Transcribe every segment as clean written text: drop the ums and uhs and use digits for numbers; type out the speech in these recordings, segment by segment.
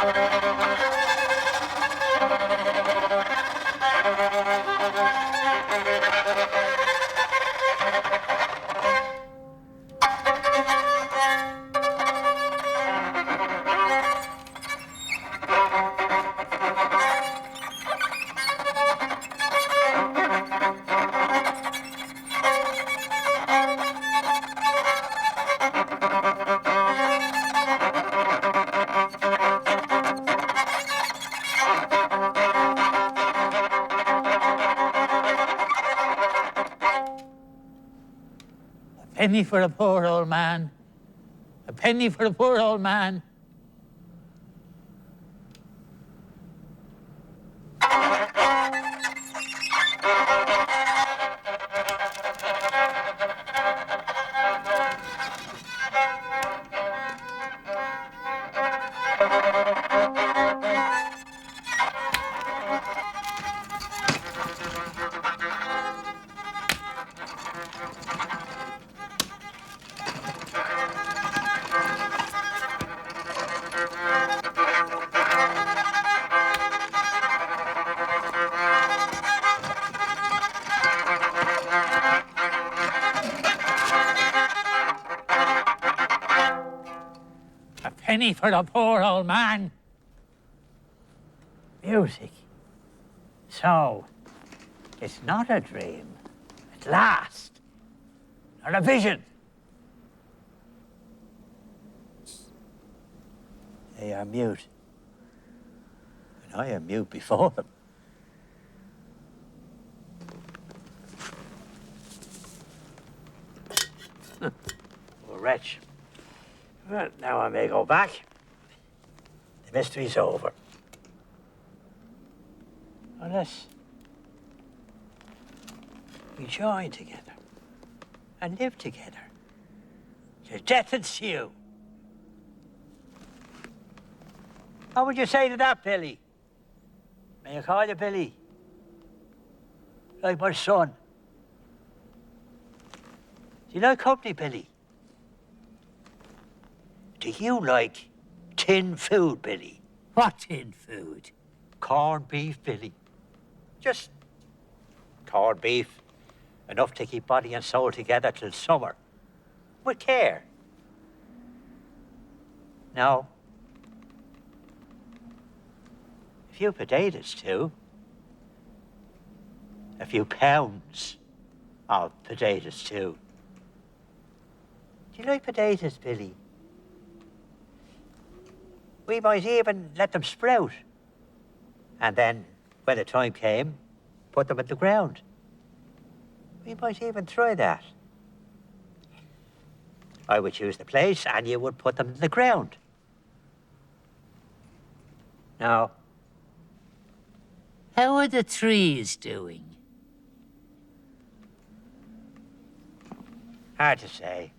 A penny for a poor old man. A penny for a poor old man. Penny for the poor old man. Music. So, it's not a dream at last, not a vision. They are mute, and I am mute before them. Poor wretch. Well, now I may go back. The mystery's over. Unless we join together and live together to death and you. What would you say to that, Billy? May I call you Billy? Like my son. Do you like company, Billy? Do you like tin food, Billy? What tin food? Corned beef, Billy. Just corned beef. Enough to keep body and soul together till summer. With care. No. A few potatoes, too. A few pounds of potatoes, too. Do you like potatoes, Billy? We might even let them sprout. And then, when the time came, put them in the ground. We might even try that. I would choose the place and you would put them in the ground. Now, how are the trees doing? Hard to say.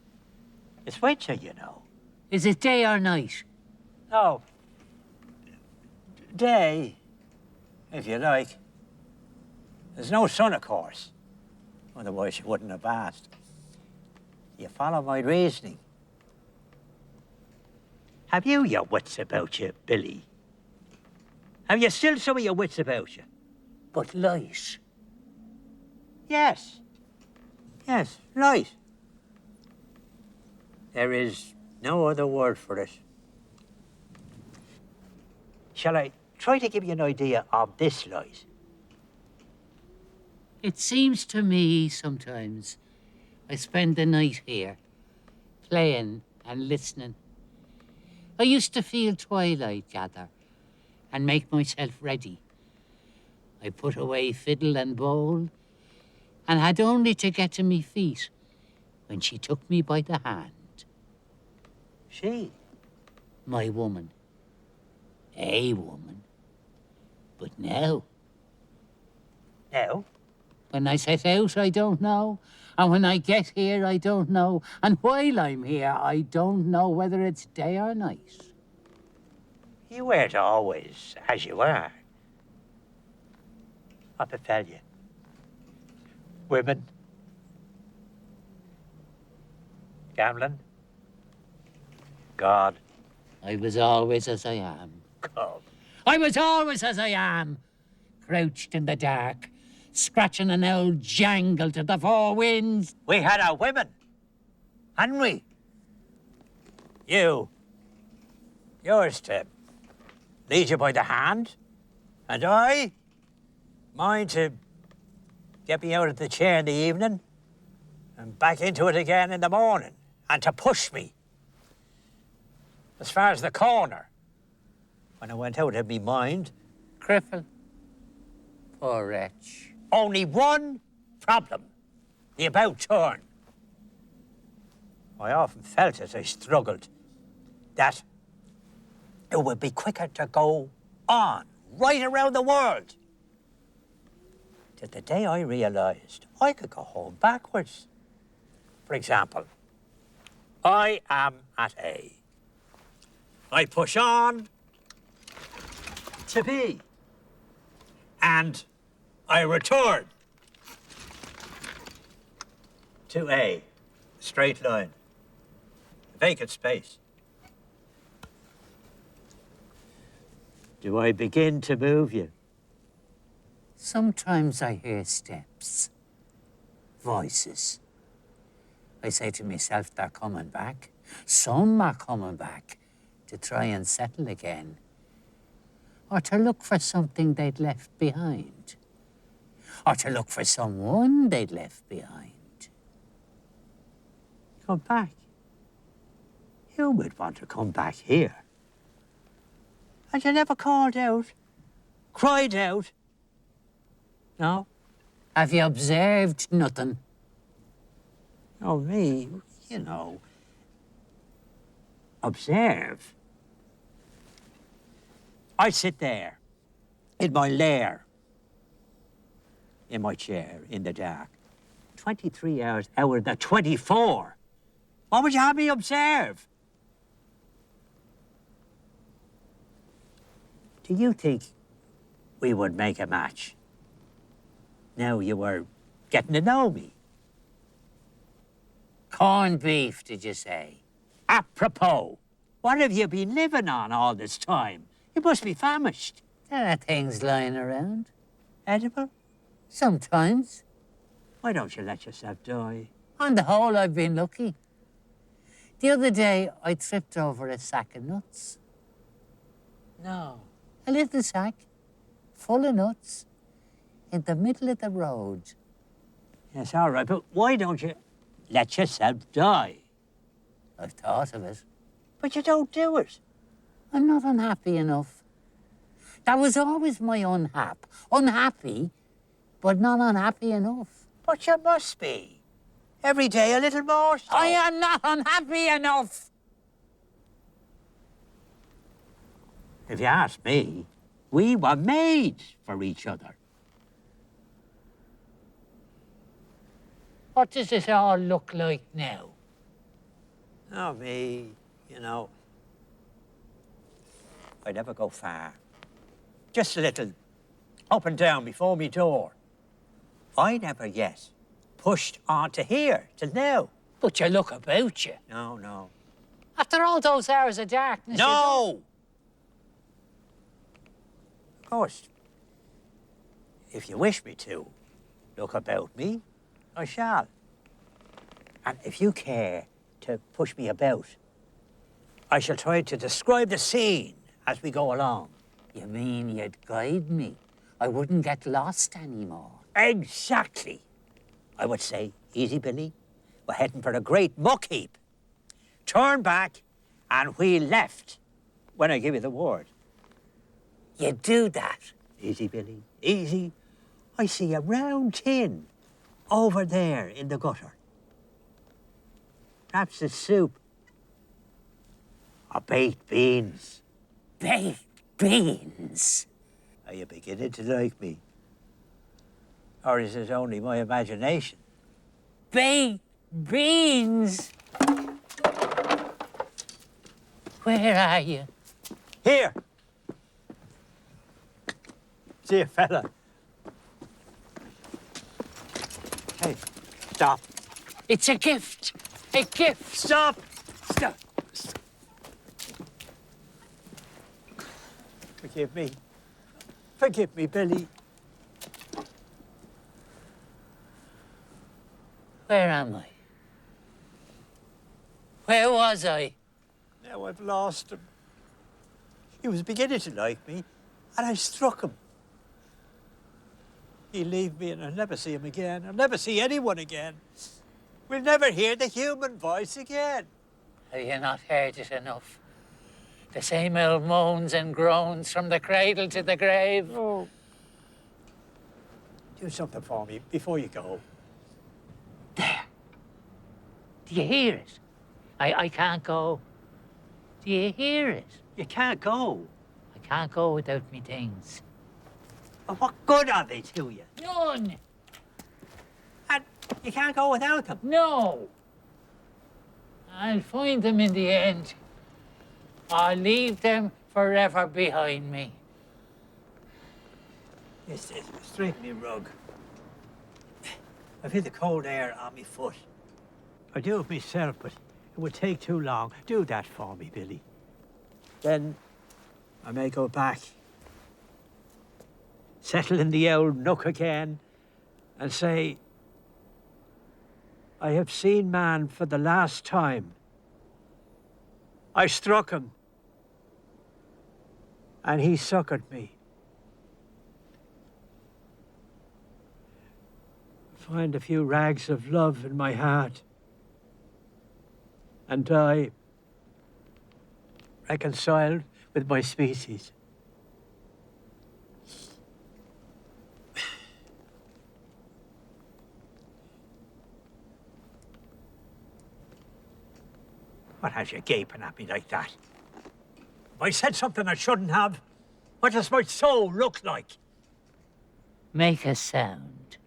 It's winter, you know. Is it day or night? No. Day, if you like. There's no sun, of course. Otherwise, you wouldn't have asked. You follow my reasoning. Have you your wits about you, Billy? Have you still some of your wits about you? But light. Yes. Yes, light. There is no other word for it. Shall I try to give you an idea of this light? It seems to me sometimes I spend the night here, playing and listening. I used to feel twilight gather and make myself ready. I put away fiddle and bowl and had only to get to me feet when she took me by the hand. She? My woman. A woman. But now? Now? When I set out, I don't know. And when I get here, I don't know. And while I'm here, I don't know whether it's day or night. You weren't always as you are. What befell you? Women? Gambling? God? I was always as I am. come? I was always as I am, crouched in the dark, scratching an old jangle to the four winds. We had our women, hadn't we? Yours to lead you by the hand, and I, mine to get me out of the chair in the evening and back into it again in the morning, and to push me as far as the corner when I went out of me mind. Cripple. Poor wretch. Only one problem, the about turn. I often felt as I struggled that it would be quicker to go on right around the world. Till the day I realised I could go home backwards. For example, I am at A. I push on to B. And I return to A. Straight line. Vacant space. Do I begin to move you? Sometimes I hear steps, voices. I say to myself, they're coming back. Some are coming back to try and settle again, or to look for something they'd left behind, or to look for someone they'd left behind. Come back? You would want to come back here. And you never called out, cried out. No? Have you observed nothing? Oh, me, you know. Observe. I sit there, in my lair, in my chair, in the dark. 23 hours out of the 24. What would you have me observe? Do you think we would make a match? Now you were getting to know me. Corned beef, did you say? Apropos, what have you been living on all this time? You must be famished. There are things lying around. Edible? Sometimes. Why don't you let yourself die? On the whole, I've been lucky. The other day, I tripped over a sack of nuts. No. A little sack, full of nuts, in the middle of the road. Yes, all right, but why don't you let yourself die? I've thought of it. But you don't do it. I'm not unhappy enough. That was always my unhap. Unhappy, but not unhappy enough. But you must be. Every day a little more so. I am not unhappy enough. If you ask me, we were made for each other. What does it all look like now? Oh, me, you know, I never go far. Just a little up and down before me door. I never yet pushed on to here till now. But you look about you. No, no. After all those hours of darkness. No! Of course, if you wish me to look about me, I shall. And if you care to push me about, I shall try to describe the scene as we go along. You mean you'd guide me? I wouldn't get lost anymore. Exactly. I would say, easy, Billy. We're heading for a great muck heap. Turn back and wheel left when I give you the word. You do that? Easy, Billy, easy. I see a round tin over there in the gutter. Perhaps it's soup. Or baked beans. Baked beans? Are you beginning to like me? Or is it only my imagination? Baked beans? Where are you? Here. See a fella. Hey, stop. It's a gift. A gift. Stop. Stop. Forgive me. Forgive me, Billy. Where am I? Where was I? Now I've lost him. He was beginning to like me, and I struck him. He'll leave me and I'll never see him again. I'll never see anyone again. We'll never hear the human voice again. Have you not heard it enough? The same old moans and groans from the cradle to the grave. Oh. Do something for me before you go. There. Do you hear it? I can't go. Do you hear it? You can't go. I can't go without me things. Well, what good are they to you? None. And you can't go without them. No. I'll find them in the end. I'll leave them forever behind me. Yes, straighten me rug. I feel the cold air on me foot. I do it myself, but it would take too long. Do that for me, Billy. Then I may go back, settle in the old nook again, and say, I have seen man for the last time. I struck him, and he succoured me. Find a few rags of love in my heart, and die reconciled with my species. What has you gaping at me like that? If I said something I shouldn't have, what does my soul look like? Make a sound.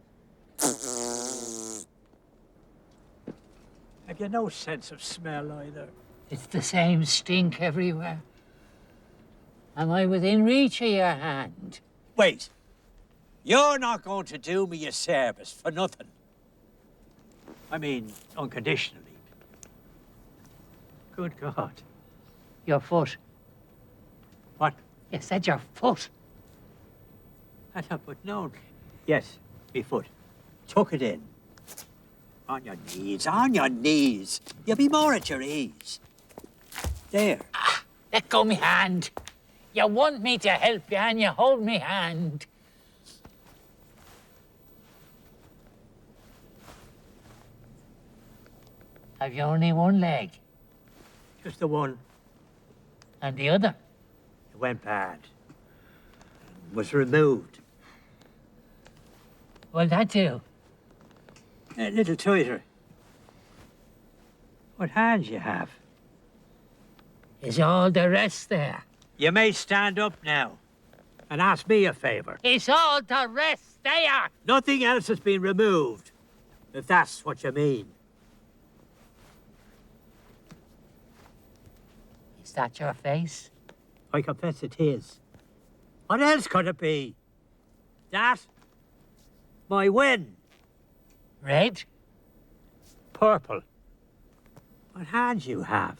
Have you no sense of smell either? It's the same stink everywhere. Am I within reach of your hand? Wait. You're not going to do me a service for nothing. I mean, unconditionally. Good God. Your foot. What? You said your foot. I have but known. Yes, me foot. Tuck it in. On your knees, on your knees. You'll be more at your ease. There. Ah, let go me hand. You want me to help you and you hold me hand. Have you only one leg? Just the one. And the other? It went bad. Was removed. What'll that do? A little tighter. What hands you have. Is all the rest there? You may stand up now and ask me a favour. Is all the rest there? Nothing else has been removed, if that's what you mean. Is that your face? I confess it is. What else could it be? That? My win. Red? Purple. What hands you have.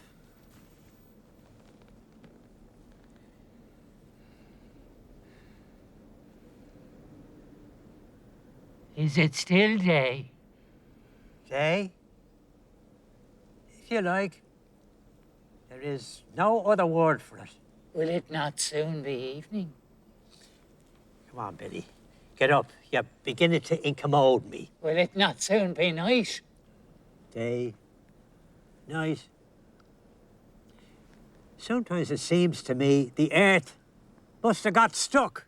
Is it still day? Day? If you like. There is no other word for it. Will it not soon be evening? Come on, Billy. Get up. You're beginning to incommode me. Will it not soon be night? Day. Night. Sometimes it seems to me the earth must have got stuck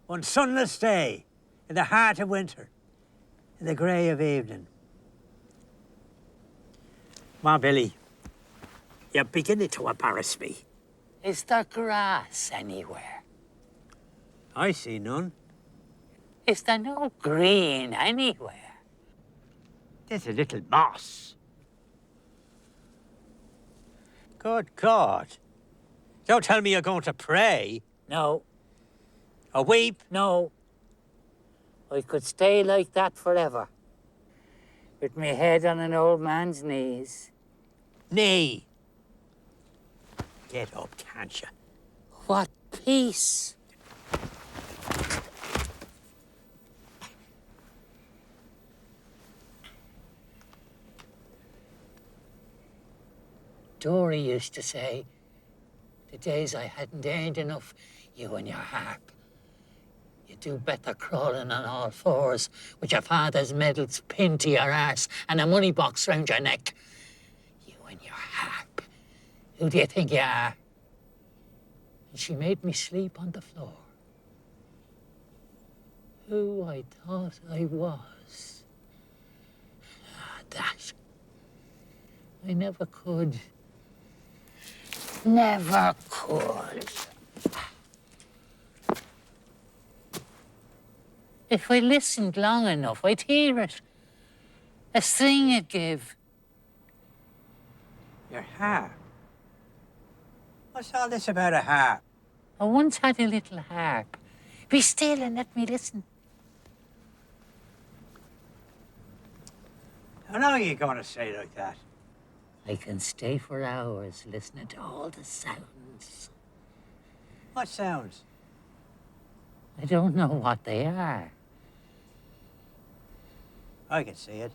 one sunless day in the heart of winter, in the grey of evening. Come on, Billy. You're beginning to embarrass me. Is there grass anywhere? I see none. Is there no green anywhere? There's a little moss. Good God. Don't tell me you're going to pray. No, Or weep. no. I could stay like that forever. With my head on an old man's knees. Nay. Get up, can't you? What peace. Dory used to say, the days I hadn't earned enough, you and your harp. You do better crawling on all fours with your father's medals pinned to your arse and a money box round your neck. You and your harp. Who do you think you are? And she made me sleep on the floor. Who I thought I was. That. I never could. Never could. If I listened long enough, I'd hear it. A sing it give. Your harp? What's all this about a harp? I once had a little harp. Be still and let me listen. How long are you going to say like that? I can stay for hours listening to all the sounds. What sounds? I don't know what they are. I can see it.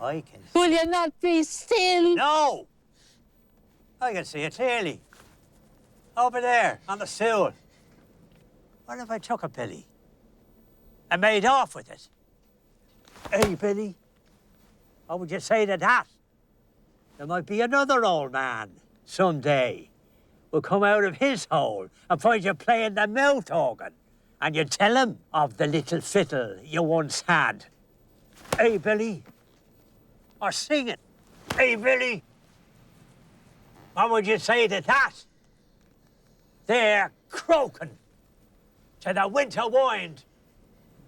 I can see Will you not be still? No! I can see it clearly. Over there, on the stool. What if I took a Billy and made off with it? Hey, Billy, what would you say to that? There might be another old man someday who'll come out of his hole and find you playing the mouth organ, and you tell him of the little fiddle you once had. Hey, Billy. Or sing it. Hey, Billy. What would you say to that? They're croaking to the winter wind,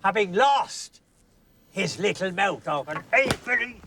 having lost his little mouth organ. Hey, Billy.